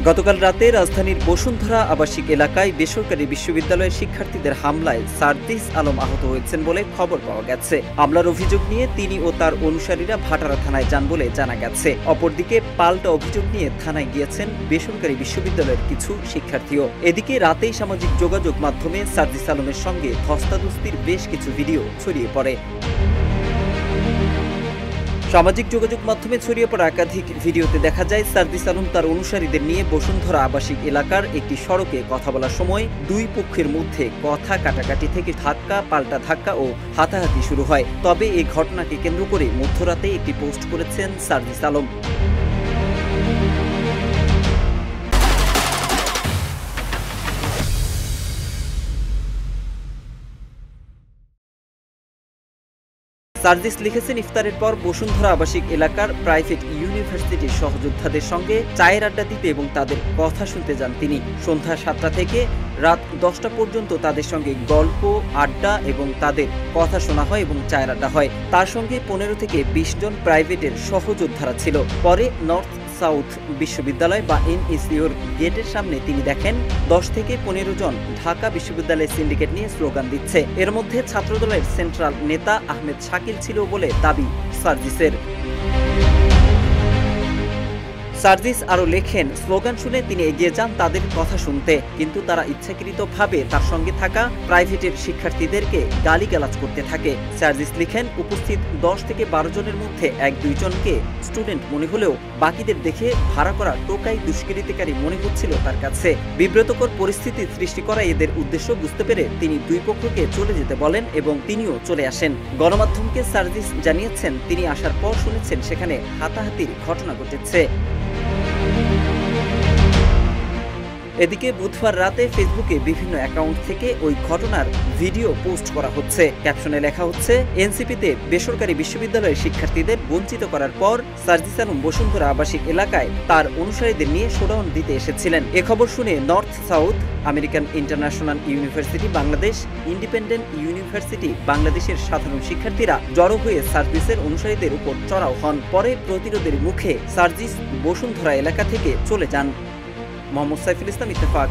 গতকাল রাতে রাজধানীর বসুন্ধরা আবাসিক এলাকায় বেসরকারি বিশ্ববিদ্যালয়ের শিক্ষার্থীদের হামলায় সার্জিস আলম আহত হয়েছেন বলে খবর পাওয়া গেছে। হামলার অভিযোগ নিয়ে তিনি ও তার অনুসারীরা ভাটারা থানায় যান বলে জানা গেছে। অপরদিকে পাল্টা অভিযোগ নিয়ে থানায় গিয়েছেন বেসরকারি বিশ্ববিদ্যালয়ের কিছু শিক্ষার্থীও। এদিকে রাতেই সামাজিক যোগাযোগ মাধ্যমে সার্জিস আলমের সঙ্গে ধস্তাধস্তির বেশ কিছু ভিডিও ছড়িয়ে পড়ে। সামাজিক যোগাযোগ মাধ্যমে ছড়িয়ে পড়া একাধিক ভিডিওতে দেখা যায় সার্জিস আলম তার অনুসারীদের নিয়ে বসুন্ধরা আবাসিক এলাকার একটি সড়কে কথা বলার সময় দুই পক্ষের মধ্যে কথা কাটাকাটি থেকে ধাক্কা, পাল্টা ধাক্কা ও হাতাহাতি শুরু হয়। তবে এই ঘটনাকে কেন্দ্র করে মধ্যরাতে একটি পোস্ট করেছেন সার্জিস আলম। সার্জিস লিখেছেন, ইফতারের পর বসুন্ধরা আবাসিক এলাকার প্রাইভেট ইউনিভার্সিটির সহযোদ্ধাদের সঙ্গে চায়ের আড্ডা দিতে এবং তাদের কথা শুনতে যান তিনি। সন্ধ্যা 7টা থেকে রাত 10টা পর্যন্ত তাদের সঙ্গে গল্প, আড্ডা এবং তাদের কথা শোনা হয় এবং চায়ের আড্ডা হয়। তার সঙ্গে 15 থেকে 20 জন প্রাইভেটের সহযোদ্ধারা ছিল। পরে নর্থ সাউথ বিশ্ববিদ্যালয় বা NSUর গেটের সামনে তিনি দেখেন 10 থেকে 15 জন ঢাকা বিশ্ববিদ্যালয়ের সিন্ডিকেট নিয়ে স্লোগান দিচ্ছে। এর মধ্যে ছাত্রদলের সেন্ট্রাল নেতা আহমেদ শাকিল ছিল বলে দাবি সার্জিসের। সার্জিস আরও লেখেন, স্লোগান শুনে তিনি এগিয়ে যান তাদের কথা শুনতে, কিন্তু তারা ইচ্ছাকৃতভাবে তার সঙ্গে থাকা প্রাইভেটের শিক্ষার্থীদেরকে গালিগালাজ করতে থাকে। সার্জিস লিখেন, উপস্থিত 10 থেকে 12 জনের মধ্যে 1-2 জনকে স্টুডেন্ট মনে হলেও বাকিদের দেখে ভাড়া করা টোকাই দুষ্কৃতিকারী মনে হচ্ছিল তার কাছে। বিব্রতকর পরিস্থিতি সৃষ্টি করা এদের উদ্দেশ্য বুঝতে পেরে তিনি দুই পক্ষকে চলে যেতে বলেন এবং তিনিও চলে আসেন। গণমাধ্যমকে সার্জিস জানিয়েছেন, তিনি আসার পর শুনেছেন সেখানে হাতাহাতির ঘটনা ঘটেছে। এদিকে বুধবার রাতে ফেসবুকে বিভিন্ন অ্যাকাউন্ট থেকে ওই ঘটনার ভিডিও পোস্ট করা হচ্ছে। ক্যাপশনে লেখা হচ্ছে, এনসিপিতে বেসরকারি বিশ্ববিদ্যালয়ের শিক্ষার্থীদের বঞ্চিত করার পর সার্জিস আলম বসুন্ধরা আবাসিক এলাকায় তার অনুসারীদের নিয়ে শোডাউন দিতে এসেছিলেন। এ খবর শুনে north south, American international university Bangladesh, independent university বাংলাদেশের সাধারণ শিক্ষার্থীরা জড়ো হয়ে সার্জিসের অনুসারীদের উপর চড়াও হন। পরে প্রতিরোধের মুখে সার্জিস বসুন্ধরা এলাকা থেকে চলে যান। মোহাম্মদ সাইফুল ইসলাম, ইত্তেফাক।